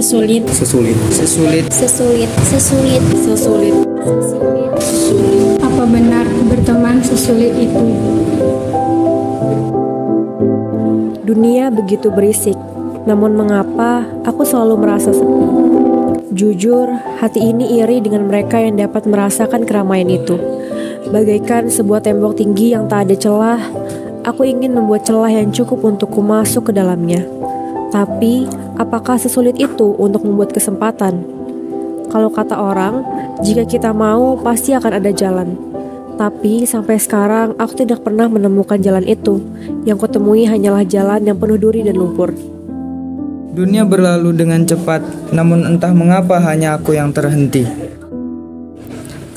Sesulit. Sesulit. Sesulit. Sesulit. Sesulit. Sesulit. Sesulit. Apa benar berteman sesulit itu? Dunia begitu berisik, namun mengapa aku selalu merasa sepi? Jujur, hati ini iri dengan mereka yang dapat merasakan keramaian itu. Bagaikan sebuah tembok tinggi yang tak ada celah, aku ingin membuat celah yang cukup untukku masuk ke dalamnya. Tapi, apakah sesulit itu untuk membuat kesempatan? Kalau kata orang, jika kita mau, pasti akan ada jalan. Tapi sampai sekarang aku tidak pernah menemukan jalan itu. Yang kutemui hanyalah jalan yang penuh duri dan lumpur. Dunia berlalu dengan cepat, namun entah mengapa hanya aku yang terhenti.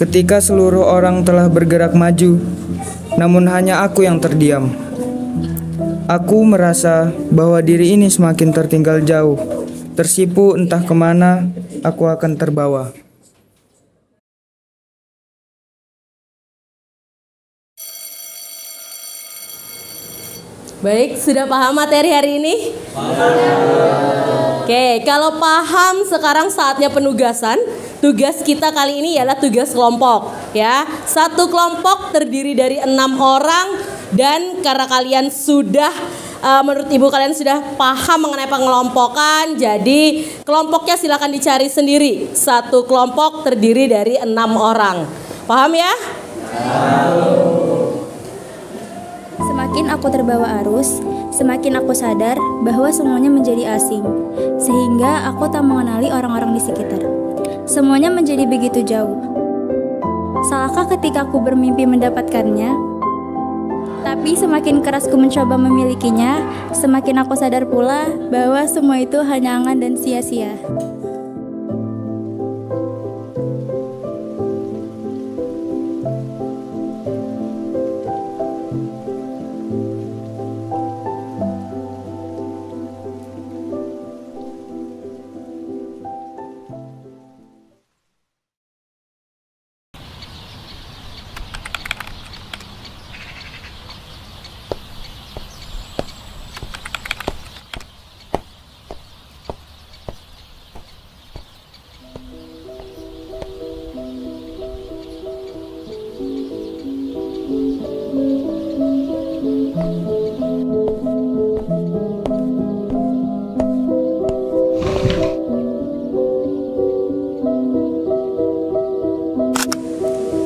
Ketika seluruh orang telah bergerak maju, namun hanya aku yang terdiam. Aku merasa bahwa diri ini semakin tertinggal jauh. Tersipu entah kemana, aku akan terbawa. Baik, sudah paham materi hari ini? Oke, kalau paham sekarang saatnya penugasan. Tugas kita kali ini ialah tugas kelompok, ya. Satu kelompok terdiri dari 6 orang dan karena kalian sudah menurut ibu kalian sudah paham mengenai pengelompokan, jadi kelompoknya silakan dicari sendiri. Satu kelompok terdiri dari 6 orang. Paham ya? Semakin aku terbawa arus, semakin aku sadar bahwa semuanya menjadi asing, sehingga aku tak mengenali orang-orang di sekitar. Semuanya menjadi begitu jauh. Salahkah ketika aku bermimpi mendapatkannya? Tapi semakin keras ku mencoba memilikinya, semakin aku sadar pula bahwa semua itu hanya angan dan sia-sia.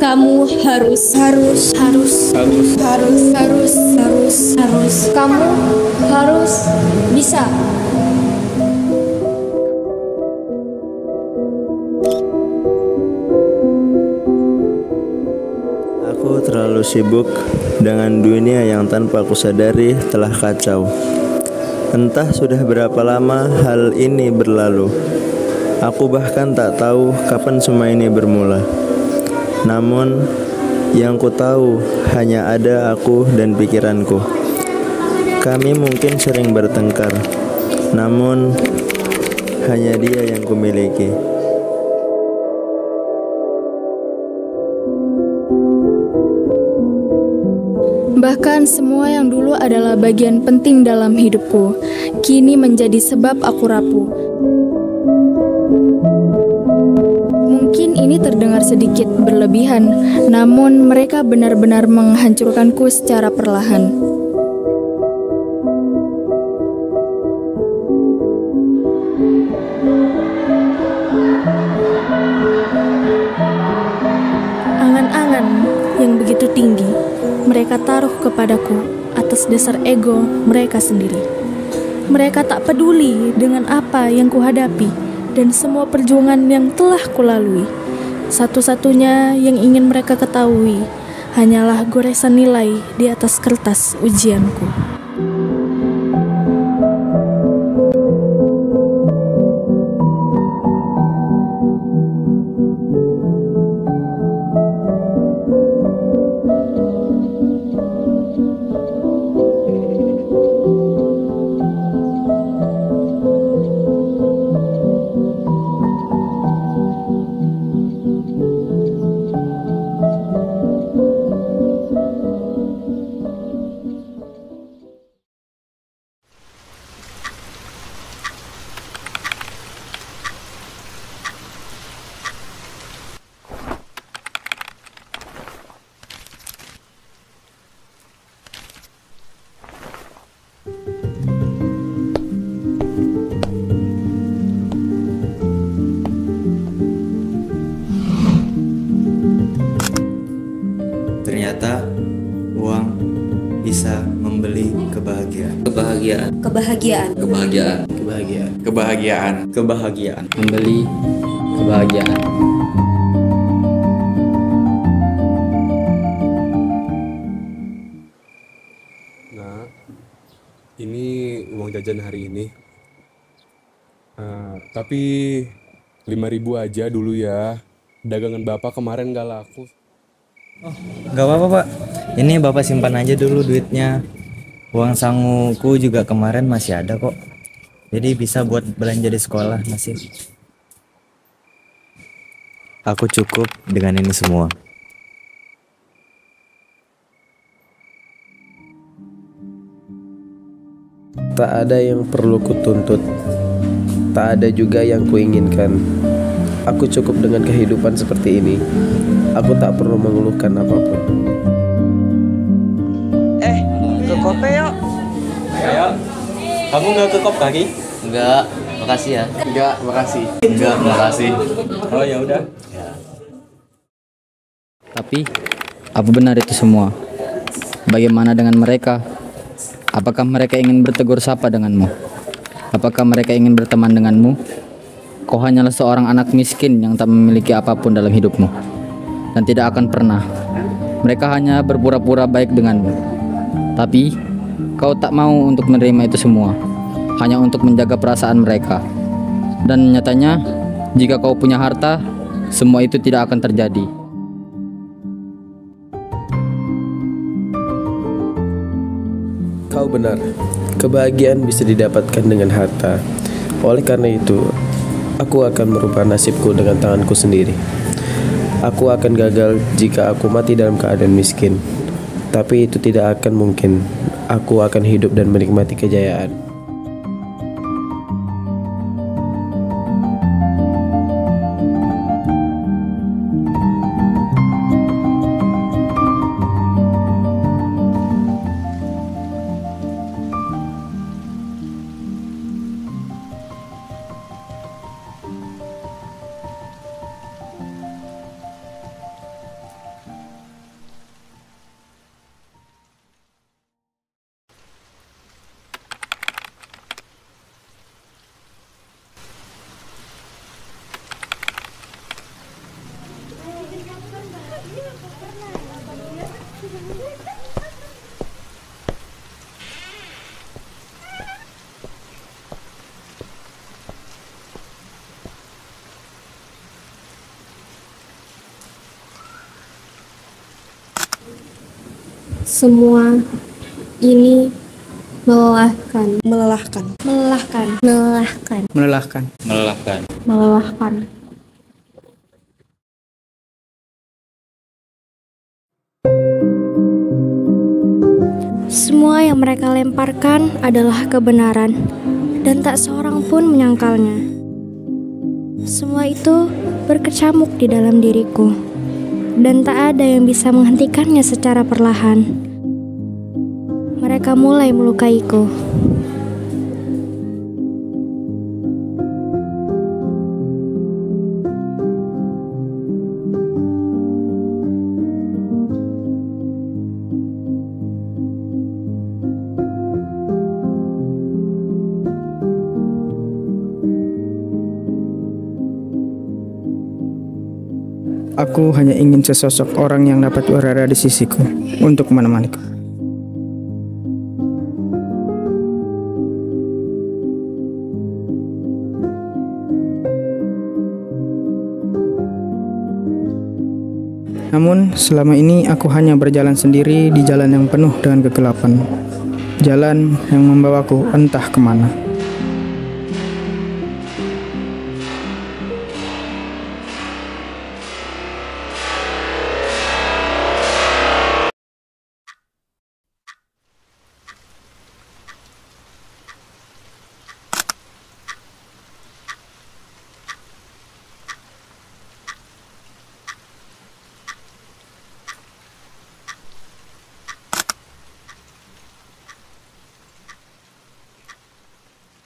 Kamu harus. Kamu harus bisa. Aku terlalu sibuk dengan dunia yang tanpa aku sadari telah kacau. Entah sudah berapa lama hal ini berlalu. Aku bahkan tak tahu kapan semua ini bermula. Namun, yang ku tahu hanya ada aku dan pikiranku. Kami mungkin sering bertengkar, namun hanya dia yang kumiliki. Bahkan semua yang dulu adalah bagian penting dalam hidupku, kini menjadi sebab aku rapuh. Mungkin ini terdengar sedikit berlebihan, namun mereka benar-benar menghancurkanku secara perlahan. Angan-angan yang begitu tinggi, mereka taruh kepadaku atas dasar ego mereka sendiri. Mereka tak peduli dengan apa yang kuhadapi dan semua perjuangan yang telah kulalui. Satu-satunya yang ingin mereka ketahui hanyalah goresan nilai di atas kertas ujianku. bisa membeli kebahagiaan. Kebahagiaan. Kebahagiaan. Kebahagiaan. Kebahagiaan. Kebahagiaan. Kebahagiaan. Membeli kebahagiaan. Nah, ini uang jajan hari ini. Tapi 5.000 aja dulu ya. Dagangan Bapak kemarin gak laku. Gak apa-apa Pak, ini Bapak simpan aja dulu duitnya. Uang sanguku juga kemarin masih ada kok. Jadi bisa buat belanja di sekolah masih. Aku cukup dengan ini semua. Tak ada yang perlu kutuntut, tak ada juga yang kuinginkan. Aku cukup dengan kehidupan seperti ini. Aku tak perlu mengeluhkan apapun. Ke kope yuk. Ayo. Kamu nggak ke kop kaki? Enggak, makasih ya. Enggak, makasih. Enggak, makasih. Oh ya udah. Tapi, apa benar itu semua? Bagaimana dengan mereka? Apakah mereka ingin bertegur sapa denganmu? Apakah mereka ingin berteman denganmu? Kau hanyalah seorang anak miskin yang tak memiliki apapun dalam hidupmu, dan tidak akan pernah. Mereka hanya berpura-pura baik denganmu. Tapi, kau tak mau untuk menerima itu semua, hanya untuk menjaga perasaan mereka. Dan nyatanya, jika kau punya harta, semua itu tidak akan terjadi. Kau benar, kebahagiaan bisa didapatkan dengan harta. Oleh karena itu, aku akan merubah nasibku dengan tanganku sendiri. Aku akan gagal jika aku mati dalam keadaan miskin. Tapi itu tidak akan mungkin. Aku akan hidup dan menikmati kejayaan. Semua ini melelahkan. Melelahkan. Melelahkan. Melelahkan. Melelahkan. Melelahkan. Melelahkan. Semua yang mereka lemparkan adalah kebenaran, dan tak seorang pun menyangkalnya. Semua itu berkecamuk di dalam diriku, dan tak ada yang bisa menghentikannya secara perlahan. Mereka mulai melukaiku. Aku hanya ingin sesosok orang yang dapat berada di sisiku untuk menemaniku. Namun selama ini aku hanya berjalan sendiri di jalan yang penuh dengan kegelapan. Jalan yang membawaku entah kemana.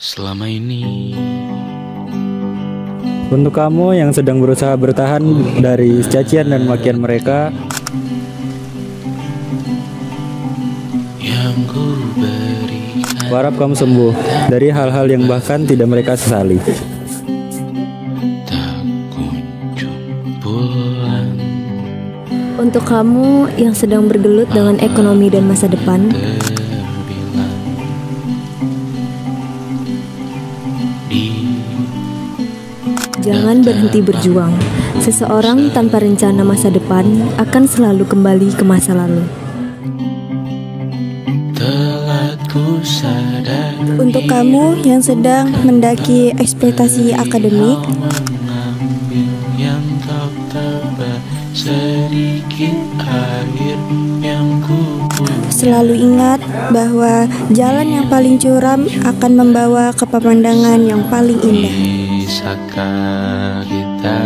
Selama ini untuk kamu yang sedang berusaha bertahan dari cacian dan makian mereka, yang Kuharap kamu sembuh dari hal-hal yang bahkan tidak mereka sesali. Untuk kamu yang sedang bergelut dengan ekonomi dan masa depan, jangan berhenti berjuang. Seseorang tanpa rencana masa depan akan selalu kembali ke masa lalu. Untuk kamu yang sedang mendaki ekspektasi akademik, selalu ingat bahwa jalan yang paling curam akan membawa ke pemandangan yang paling indah. Bisakah kita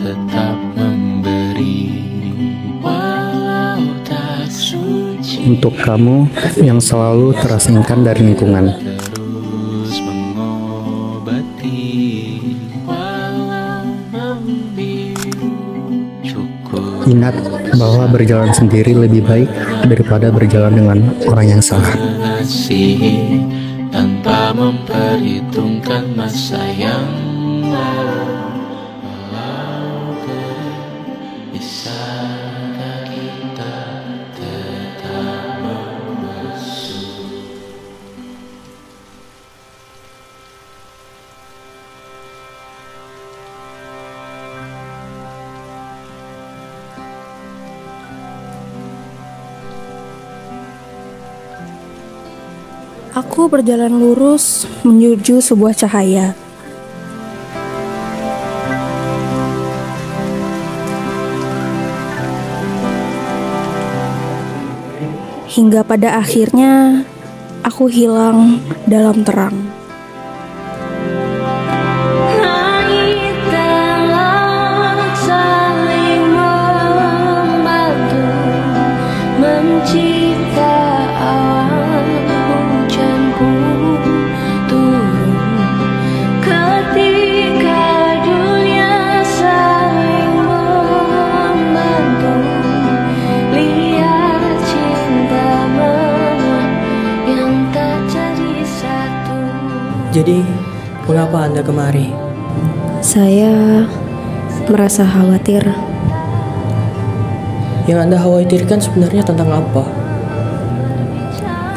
tetap memberi walau tak suci. Untuk kamu yang selalu terasingkan dari lingkungan, Terus mengobati walau membiru. Cukup ingat bahwa berjalan sendiri lebih baik daripada berjalan dengan orang yang salah. mengasihi tanpa memperhitungkan masa yang lalu. Bisakah kita tetap membesar? Aku berjalan lurus menuju sebuah cahaya. Hingga pada akhirnya aku hilang dalam terang. Langit dan laut saling membantu mencipta awan, hujan pun turun ketika dunia saling membantu. Lihat cinta menua yang tak jadi satu. Jadi, mengapa Anda kemari? Saya merasa khawatir. Yang Anda khawatirkan sebenarnya tentang apa?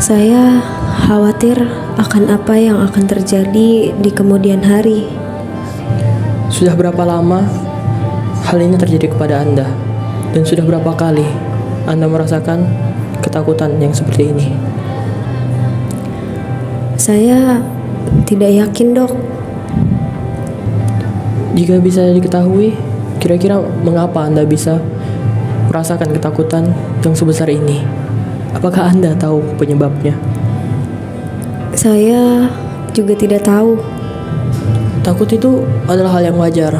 Saya khawatir akan apa yang akan terjadi di kemudian hari. Sudah berapa lama hal ini terjadi kepada Anda? Dan sudah berapa kali Anda merasakan ketakutan yang seperti ini? Saya tidak yakin, Dok. Jika bisa diketahui, kira-kira mengapa Anda bisa merasakan ketakutan yang sebesar ini? Apakah Anda tahu penyebabnya? Saya juga tidak tahu. Takut itu adalah hal yang wajar.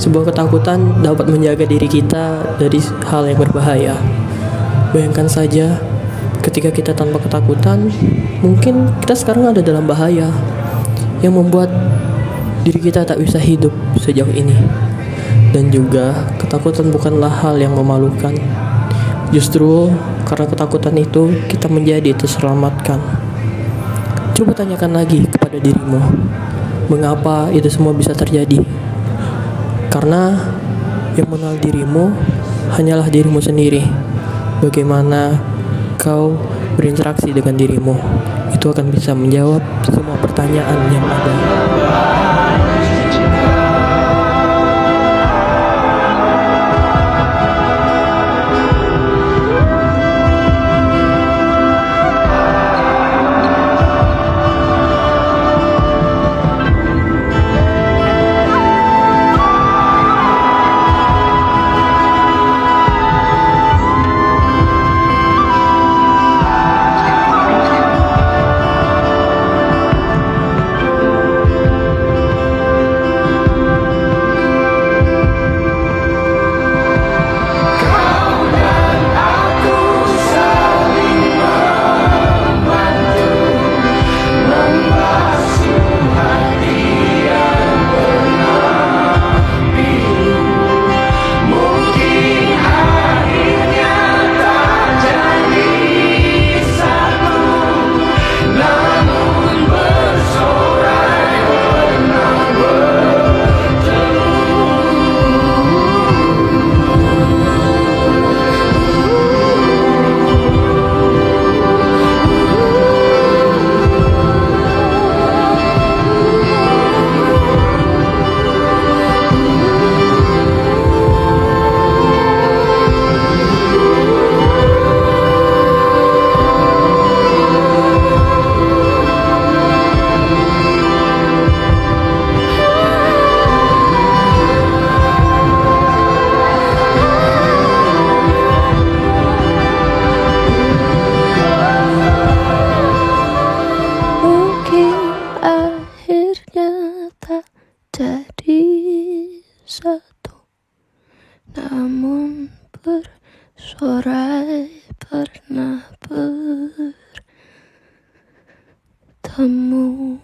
Sebuah ketakutan dapat menjaga diri kita dari hal yang berbahaya. Bayangkan saja, ketika kita tanpa ketakutan, mungkin kita sekarang ada dalam bahaya yang membuat diri kita tak bisa hidup sejauh ini. Dan juga ketakutan bukanlah hal yang memalukan. Justru karena ketakutan itu kita menjadi terselamatkan. Coba tanyakan lagi kepada dirimu, mengapa itu semua bisa terjadi? Karena yang mengenal dirimu hanyalah dirimu sendiri. Bagaimana kau berinteraksi dengan dirimu, itu akan bisa menjawab semua pertanyaan yang ada. bersorai pernah bertemu.